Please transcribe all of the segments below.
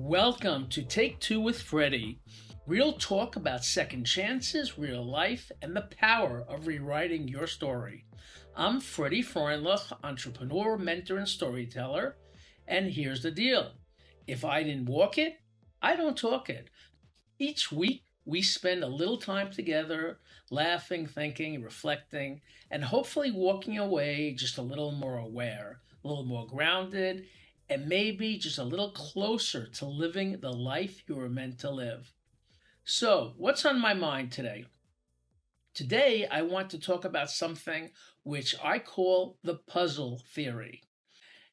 Welcome to Take Two with Freddy. Real talk about second chances, real life, and the power of rewriting your story. I'm Freddy Freundlich, entrepreneur, mentor, and storyteller. And here's the deal. If I didn't walk it, I don't talk it. Each week, we spend a little time together, laughing, thinking, reflecting, and hopefully walking away just a little more aware, a little more grounded, and maybe just a little closer to living the life you were meant to live. So, what's on my mind today? Today, I want to talk about something which I call the puzzle theory.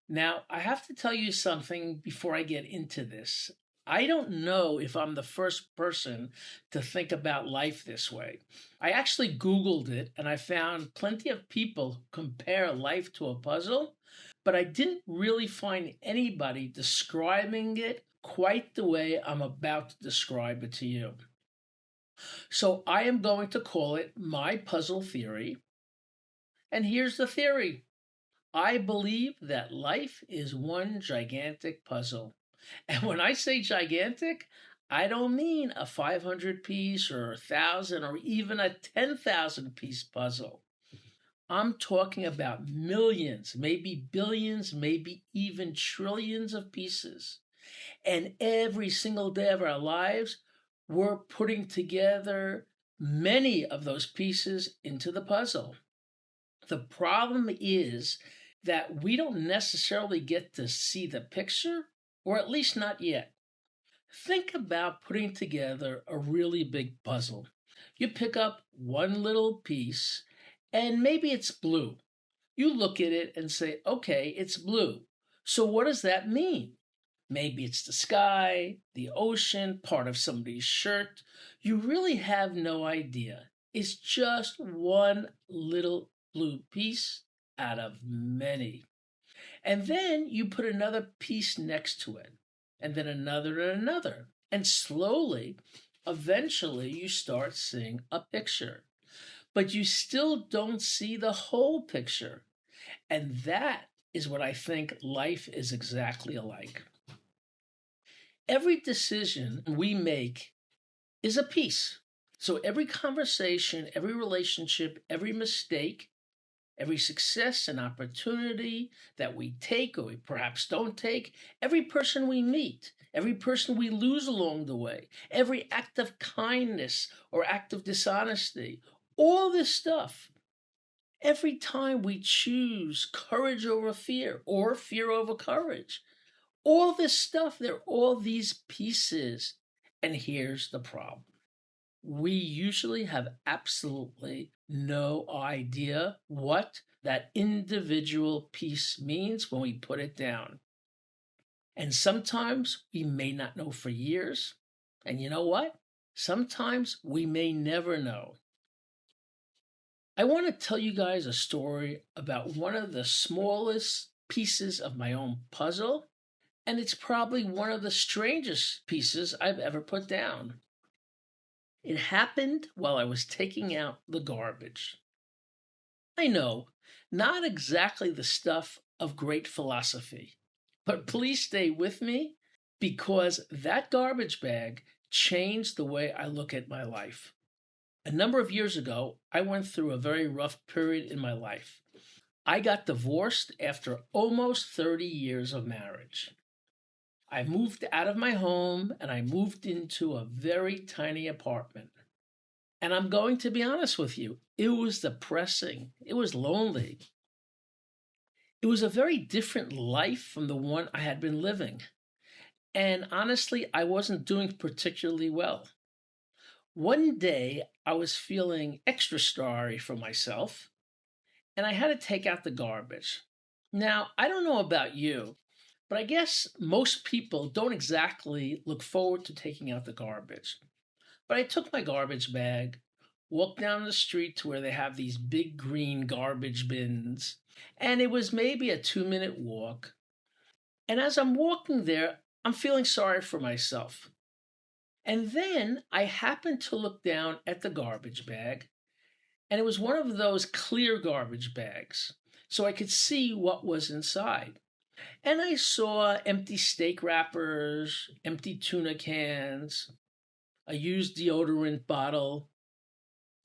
Now, I have to tell you something before I get into this. I don't know if I'm the first person to think about life this way. I actually Googled it and I found plenty of people who compare life to a puzzle, but I didn't really find anybody describing it quite the way I'm about to describe it to you. So I am going to call it my puzzle theory. And here's the theory. I believe that life is one gigantic puzzle. And when I say gigantic, I don't mean a 500 piece or 1,000 or even a 10,000 piece puzzle. I'm talking about millions, maybe billions, maybe even trillions of pieces. And every single day of our lives, we're putting together many of those pieces into the puzzle. The problem is that we don't necessarily get to see the picture, or at least not yet. Think about putting together a really big puzzle. You pick up one little piece, and maybe it's blue. You look at it and say, okay, it's blue. So what does that mean? Maybe it's the sky, the ocean, part of somebody's shirt. You really have no idea. It's just one little blue piece out of many. And then you put another piece next to it, and then another and another. And slowly, eventually, you start seeing a picture. But you still don't see the whole picture. And that is what I think life is exactly alike. Every decision we make is a piece. So every conversation, every relationship, every mistake, every success and opportunity that we take or we perhaps don't take, every person we meet, every person we lose along the way, every act of kindness or act of dishonesty, all this stuff, every time we choose courage over fear or fear over courage, all this stuff, they're all these pieces. And here's the problem. We usually have absolutely no idea what that individual piece means when we put it down. And sometimes we may not know for years. And you know what? Sometimes we may never know. I want to tell you guys a story about one of the smallest pieces of my own puzzle, and it's probably one of the strangest pieces I've ever put down. It happened while I was taking out the garbage. I know, not exactly the stuff of great philosophy, but please stay with me because that garbage bag changed the way I look at my life. A number of years ago, I went through a very rough period in my life. I got divorced after almost 30 years of marriage. I moved out of my home and I moved into a very tiny apartment. And I'm going to be honest with you, it was depressing. It was lonely. It was a very different life from the one I had been living. And honestly, I wasn't doing particularly well. One day, I was feeling extra sorry for myself, and I had to take out the garbage. Now, I don't know about you, but I guess most people don't exactly look forward to taking out the garbage. But I took my garbage bag, walked down the street to where they have these big green garbage bins, and it was maybe a 2-minute walk. And as I'm walking there, I'm feeling sorry for myself. And then I happened to look down at the garbage bag, and it was one of those clear garbage bags, so I could see what was inside. And I saw empty steak wrappers, empty tuna cans, a used deodorant bottle.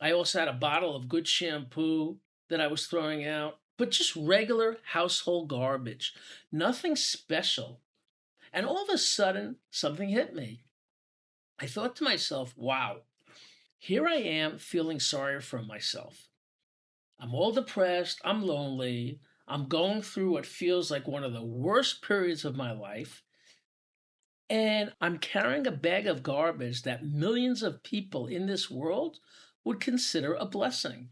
I also had a bottle of good shampoo that I was throwing out, but just regular household garbage, nothing special. And all of a sudden, something hit me. I thought to myself, wow, here I am feeling sorry for myself. I'm all depressed, I'm lonely, I'm going through what feels like one of the worst periods of my life, and I'm carrying a bag of garbage that millions of people in this world would consider a blessing.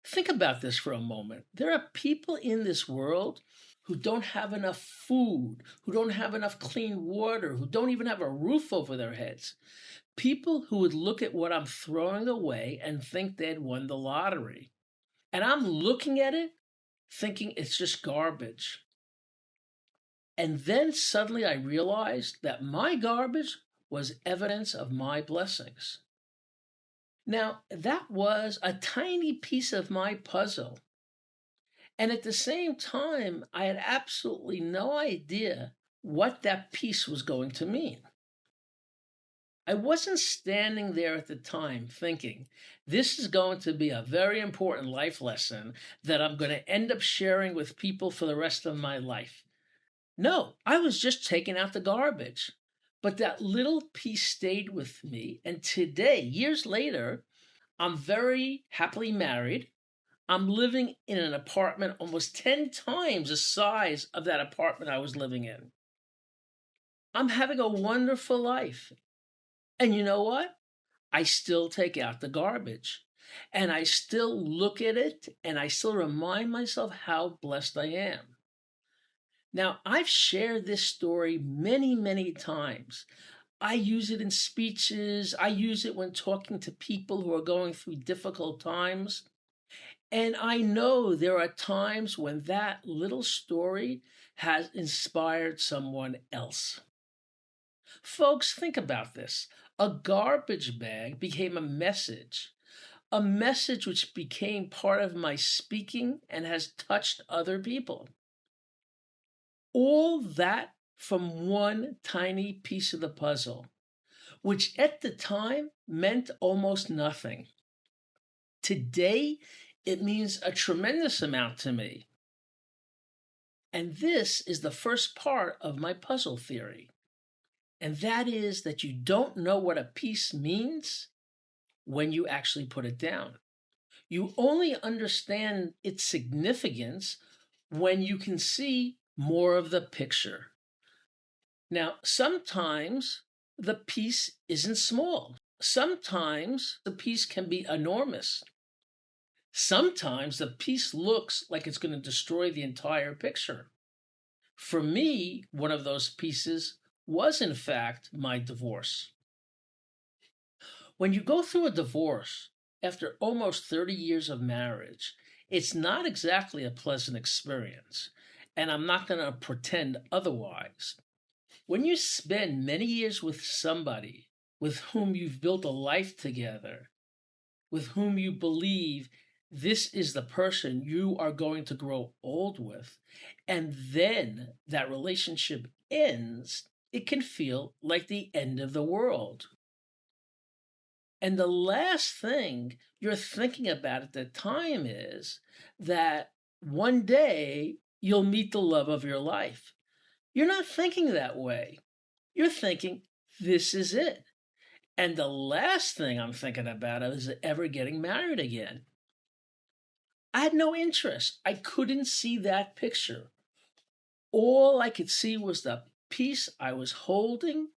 Think about this for a moment. There are people in this world who don't have enough food, who don't have enough clean water, who don't even have a roof over their heads. People who would look at what I'm throwing away and think they'd won the lottery. And I'm looking at it thinking it's just garbage. And then suddenly I realized that my garbage was evidence of my blessings. Now, that was a tiny piece of my puzzle. And at the same time, I had absolutely no idea what that piece was going to mean. I wasn't standing there at the time thinking, this is going to be a very important life lesson that I'm going to end up sharing with people for the rest of my life. No, I was just taking out the garbage. But that little piece stayed with me. And today, years later, I'm very happily married. I'm living in an apartment almost 10 times the size of that apartment I was living in. I'm having a wonderful life. And you know what? I still take out the garbage. And I still look at it and I still remind myself how blessed I am. Now, I've shared this story many, many times. I use it in speeches, I use it when talking to people who are going through difficult times. And I know there are times when that little story has inspired someone else. Folks, think about this. A garbage bag became a message which became part of my speaking and has touched other people. All that from one tiny piece of the puzzle, which at the time meant almost nothing. Today, it means a tremendous amount to me. And this is the first part of my puzzle theory. And that is that you don't know what a piece means when you actually put it down. You only understand its significance when you can see more of the picture. Now, sometimes the piece isn't small. Sometimes the piece can be enormous. Sometimes the piece looks like it's going to destroy the entire picture. For me, one of those pieces was, in fact, my divorce. When you go through a divorce after almost 30 years of marriage, it's not exactly a pleasant experience, and I'm not going to pretend otherwise. When you spend many years with somebody with whom you've built a life together, with whom you believe this is the person you are going to grow old with, and then that relationship ends, it can feel like the end of the world. And the last thing you're thinking about at the time is that one day you'll meet the love of your life. You're not thinking that way. You're thinking, this is it. And the last thing I'm thinking about is ever getting married again. I had no interest. I couldn't see that picture. All I could see was the piece I was holding,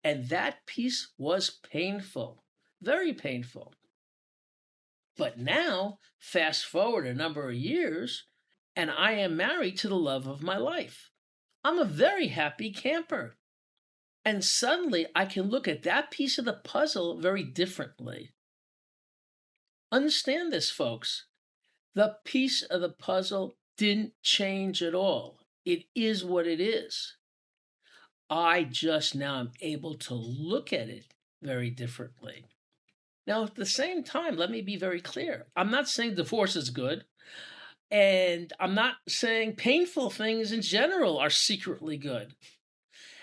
and that piece was painful, very painful. But now, fast forward a number of years, and I am married to the love of my life. I'm a very happy camper. And suddenly I can look at that piece of the puzzle very differently. Understand this, folks. The piece of the puzzle didn't change at all. It is what it is. I just now am able to look at it very differently. Now, at the same time, let me be very clear. I'm not saying divorce is good. And I'm not saying painful things in general are secretly good.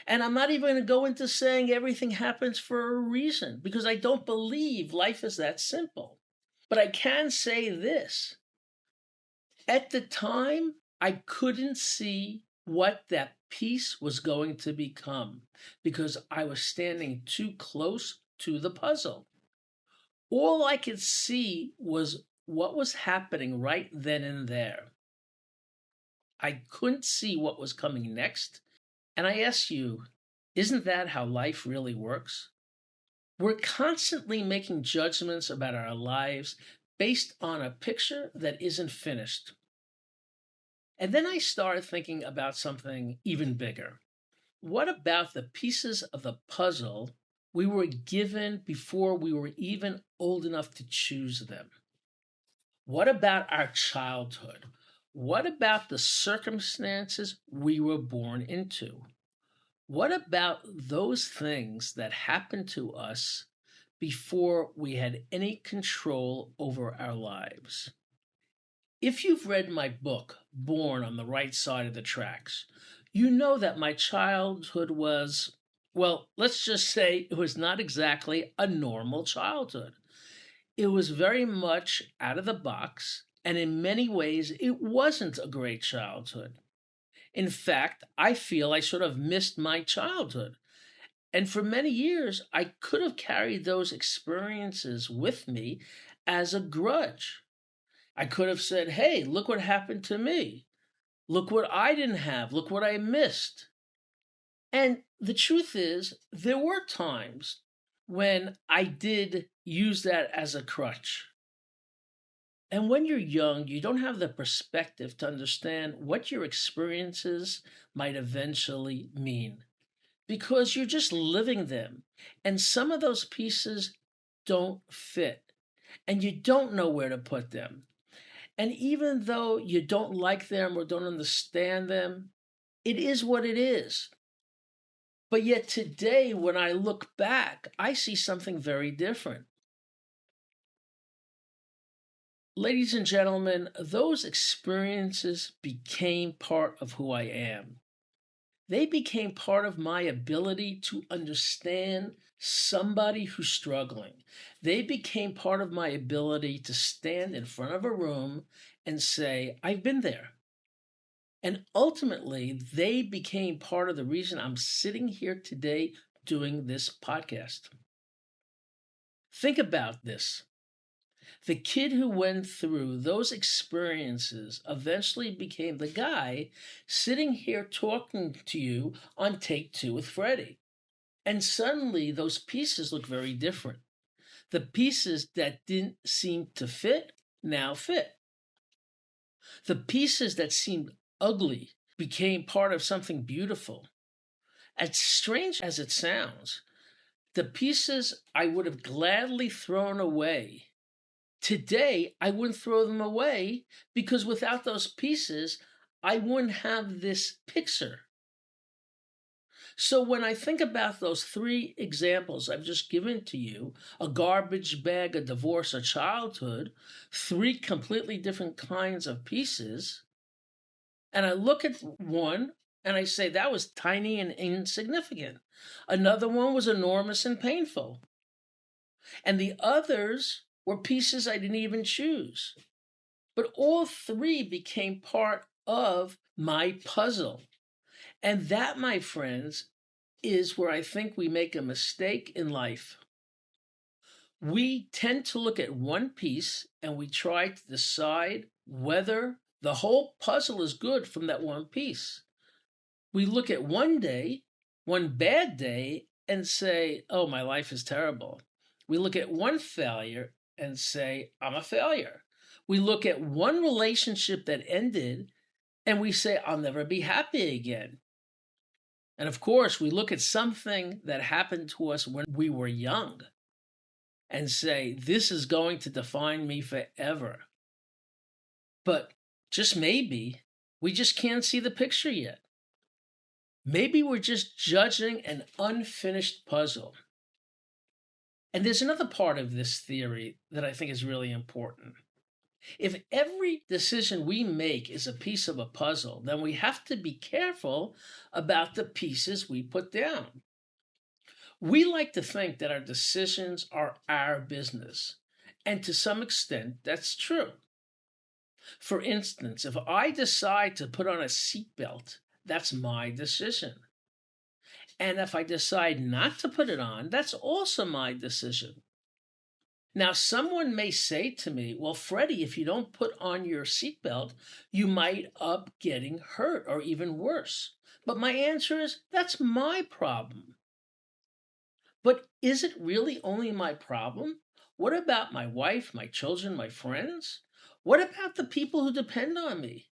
And I'm not even going to go into saying everything happens for a reason, because I don't believe life is that simple. But I can say this: at the time, I couldn't see what that piece was going to become because I was standing too close to the puzzle. All I could see was what was happening right then and there. I couldn't see what was coming next. And I ask you, isn't that how life really works? We're constantly making judgments about our lives based on a picture that isn't finished. And then I started thinking about something even bigger. What about the pieces of the puzzle we were given before we were even old enough to choose them? What about our childhood? What about the circumstances we were born into? What about those things that happened to us before we had any control over our lives? If you've read my book, Born on the Right Side of the Tracks, you know that my childhood was, well, let's just say it was not exactly a normal childhood. It was very much out of the box, and in many ways, it wasn't a great childhood. In fact, I feel I sort of missed my childhood. And for many years, I could have carried those experiences with me as a grudge. I could have said, hey, look what happened to me. Look what I didn't have. Look what I missed. And the truth is, there were times when I did use that as a crutch. And when you're young, you don't have the perspective to understand what your experiences might eventually mean because you're just living them. And some of those pieces don't fit, and you don't know where to put them. And even though you don't like them or don't understand them, it is what it is. But yet today, when I look back, I see something very different. Ladies and gentlemen, those experiences became part of who I am. They became part of my ability to understand somebody who's struggling. They became part of my ability to stand in front of a room and say, I've been there. And ultimately, they became part of the reason I'm sitting here today doing this podcast. Think about this. The kid who went through those experiences eventually became the guy sitting here talking to you on Take Two with Freddy. And suddenly, those pieces look very different. The pieces that didn't seem to fit now fit. The pieces that seemed ugly became part of something beautiful. As strange as it sounds, the pieces I would have gladly thrown away, today I wouldn't throw them away because without those pieces, I wouldn't have this picture. So when I think about those three examples I've just given to you, a garbage bag, a divorce, a childhood, three completely different kinds of pieces, and I look at one and I say that was tiny and insignificant. Another one was enormous and painful. And the others were pieces I didn't even choose. But all three became part of my puzzle. And that, my friends, is where I think we make a mistake in life. We tend to look at one piece and we try to decide whether the whole puzzle is good from that one piece. We look at one day, one bad day, and say, oh, my life is terrible. We look at one failure and say, I'm a failure. We look at one relationship that ended and we say, I'll never be happy again. And of course, we look at something that happened to us when we were young and say, this is going to define me forever. But just maybe, we just can't see the picture yet. Maybe we're just judging an unfinished puzzle. And there's another part of this theory that I think is really important. If every decision we make is a piece of a puzzle, then we have to be careful about the pieces we put down. We like to think that our decisions are our business, and to some extent, that's true. For instance, if I decide to put on a seatbelt, that's my decision. And if I decide not to put it on, that's also my decision. Now, someone may say to me, well, Freddie, if you don't put on your seatbelt, you might up getting hurt or even worse. But my answer is, that's my problem. But is it really only my problem? What about my wife, my children, my friends? What about the people who depend on me?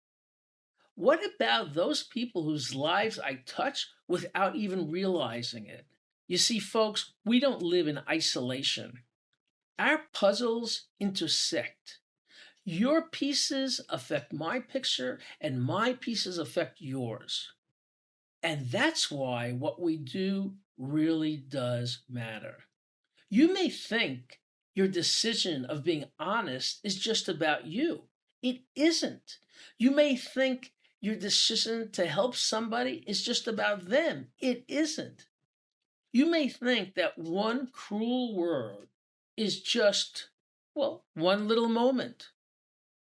What about those people whose lives I touch without even realizing it? You see, folks, we don't live in isolation. Our puzzles intersect. Your pieces affect my picture, and my pieces affect yours. And that's why what we do really does matter. You may think your decision of being honest is just about you. It isn't. You may think your decision to help somebody is just about them. It isn't. You may think that one cruel word is just, well, one little moment.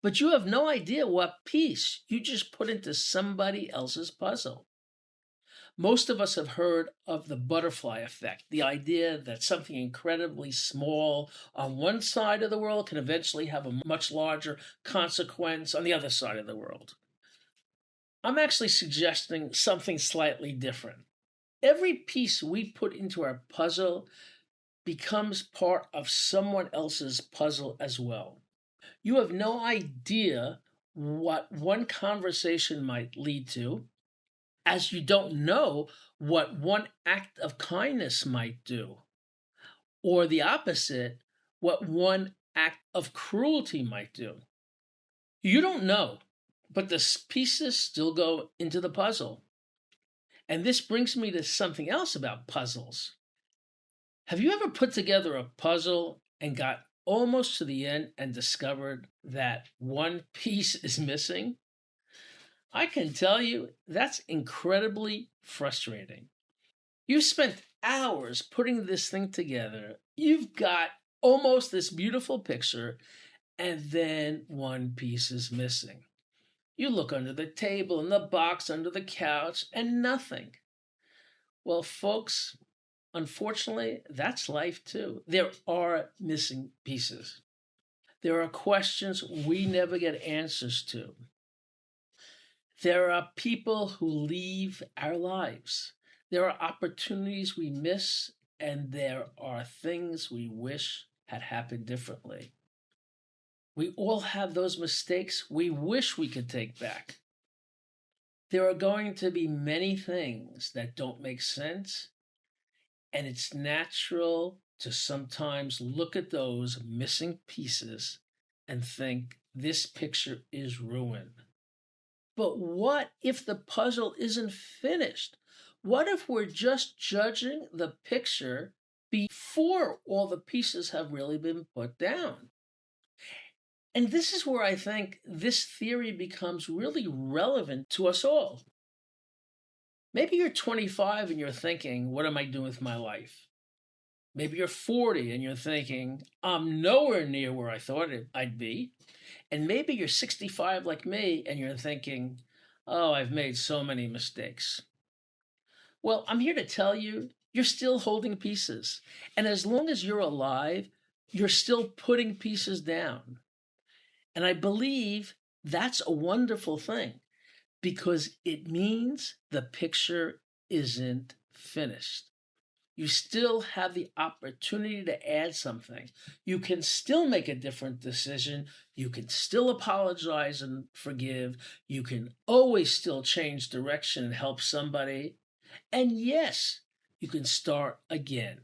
But you have no idea what piece you just put into somebody else's puzzle. Most of us have heard of the butterfly effect, the idea that something incredibly small on one side of the world can eventually have a much larger consequence on the other side of the world. I'm actually suggesting something slightly different. Every piece we put into our puzzle becomes part of someone else's puzzle as well. You have no idea what one conversation might lead to, as you don't know what one act of kindness might do, or the opposite, what one act of cruelty might do. You don't know, but the pieces still go into the puzzle. And this brings me to something else about puzzles. Have you ever put together a puzzle and got almost to the end and discovered that one piece is missing? I can tell you that's incredibly frustrating. You've spent hours putting this thing together. You've got almost this beautiful picture, and then one piece is missing. You look under the table, in the box, under the couch, and nothing. Well, folks, unfortunately, that's life too. There are missing pieces. There are questions we never get answers to. There are people who leave our lives. There are opportunities we miss, and there are things we wish had happened differently. We all have those mistakes we wish we could take back. There are going to be many things that don't make sense, and it's natural to sometimes look at those missing pieces and think this picture is ruined. But what if the puzzle isn't finished? What if we're just judging the picture before all the pieces have really been put down? And this is where I think this theory becomes really relevant to us all. Maybe you're 25 and you're thinking, what am I doing with my life? Maybe you're 40 and you're thinking, I'm nowhere near where I thought I'd be. And maybe you're 65 like me and you're thinking, oh, I've made so many mistakes. Well, I'm here to tell you, you're still holding pieces. And as long as you're alive, you're still putting pieces down. And I believe that's a wonderful thing because it means the picture isn't finished. You still have the opportunity to add something. You can still make a different decision. You can still apologize and forgive. You can always still change direction and help somebody. And yes, you can start again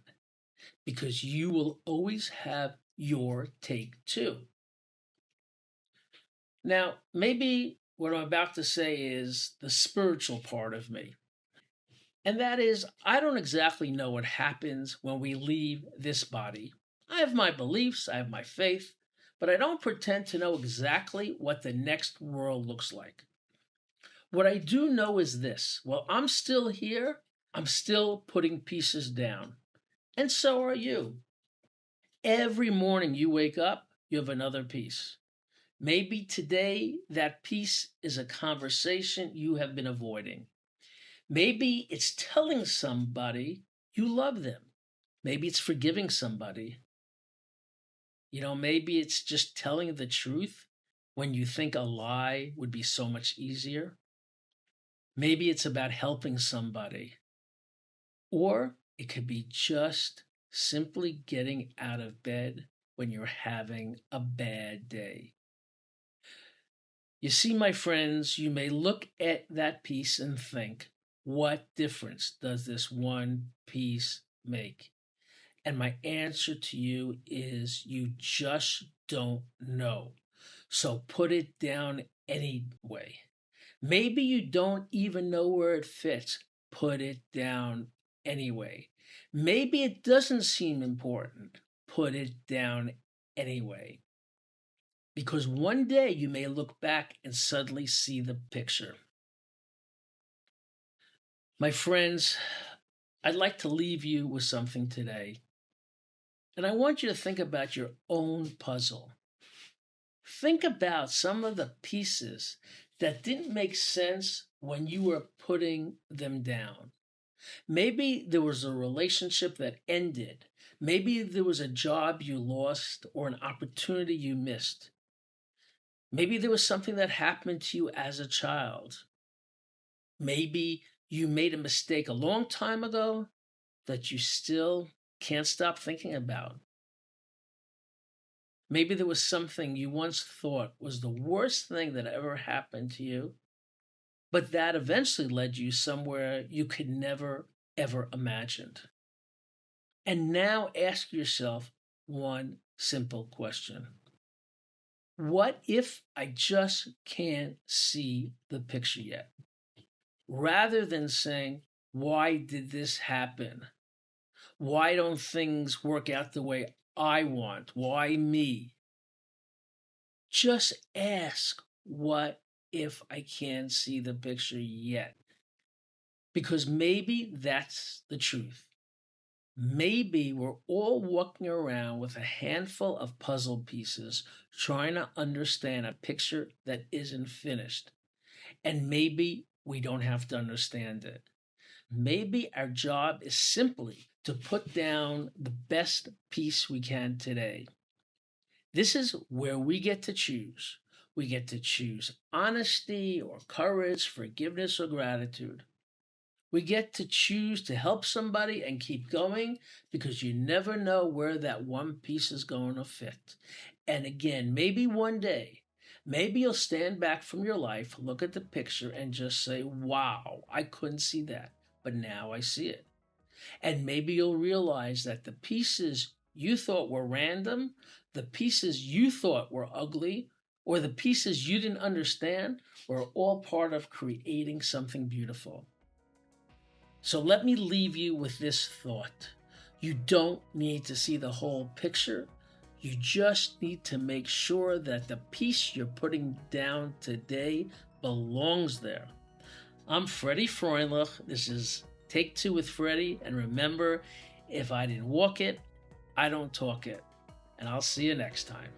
because you will always have your take too. Now, maybe what I'm about to say is the spiritual part of me. And that is, I don't exactly know what happens when we leave this body. I have my beliefs, I have my faith, but I don't pretend to know exactly what the next world looks like. What I do know is this: while I'm still here, I'm still putting pieces down. And so are you. Every morning you wake up, you have another piece. Maybe today that piece is a conversation you have been avoiding. Maybe it's telling somebody you love them. Maybe it's forgiving somebody. Maybe it's just telling the truth when you think a lie would be so much easier. Maybe it's about helping somebody. Or it could be just simply getting out of bed when you're having a bad day. You see, my friends, you may look at that piece and think, what difference does this one piece make? And my answer to you is you just don't know. So put it down anyway. Maybe you don't even know where it fits. Put it down anyway. Maybe it doesn't seem important. Put it down anyway. Because one day you may look back and suddenly see the picture. My friends, I'd like to leave you with something today. And I want you to think about your own puzzle. Think about some of the pieces that didn't make sense when you were putting them down. Maybe there was a relationship that ended. Maybe there was a job you lost or an opportunity you missed. Maybe there was something that happened to you as a child. Maybe you made a mistake a long time ago that you still can't stop thinking about. Maybe there was something you once thought was the worst thing that ever happened to you, but that eventually led you somewhere you could never, ever imagined. And now ask yourself one simple question. What if I just can't see the picture yet? Rather than saying, why did this happen? Why don't things work out the way I want? Why me? Just ask, what if I can't see the picture yet? Because maybe that's the truth. Maybe we're all walking around with a handful of puzzle pieces trying to understand a picture that isn't finished. And maybe we don't have to understand it. Maybe our job is simply to put down the best piece we can today. This is where we get to choose. We get to choose honesty or courage, forgiveness or gratitude. We get to choose to help somebody and keep going because you never know where that one piece is going to fit. And again, maybe one day, maybe you'll stand back from your life, look at the picture, and just say, wow, I couldn't see that, but now I see it. And maybe you'll realize that the pieces you thought were random, the pieces you thought were ugly, or the pieces you didn't understand were all part of creating something beautiful. So let me leave you with this thought. You don't need to see the whole picture. You just need to make sure that the piece you're putting down today belongs there. I'm Freddy Freundlich. This is Take Two with Freddy. And remember, if I didn't walk it, I don't talk it. And I'll see you next time.